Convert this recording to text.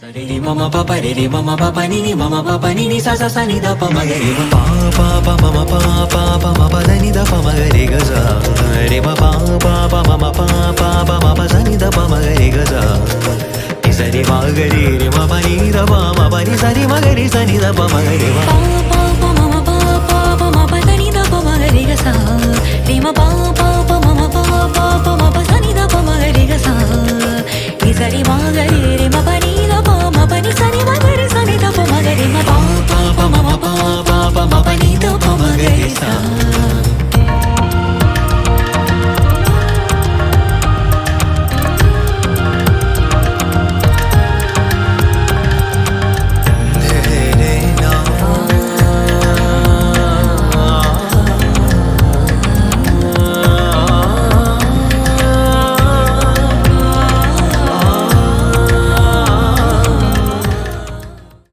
Re mama papa re mama papa ni ni sa sa sa ni da pa ma ga re pa pa pa mama pa pa pa ma pa da ni da pa ma ga re ga za re pa pa pa pa mama pa pa pa ma pa sa ni da pa ma ga re ga za ni sa re ma ga re ma pa ni da pa ma pa ni sa re ma ga re sa ni da pa ma ga re pa pa pa mama pa pa pa ma pa da ni da pa ma ga re ga sa re ma pa pa pa mama pa pa pa ma pa sa ni da pa ma ga re ga sa ni sa re ma ga re ma pa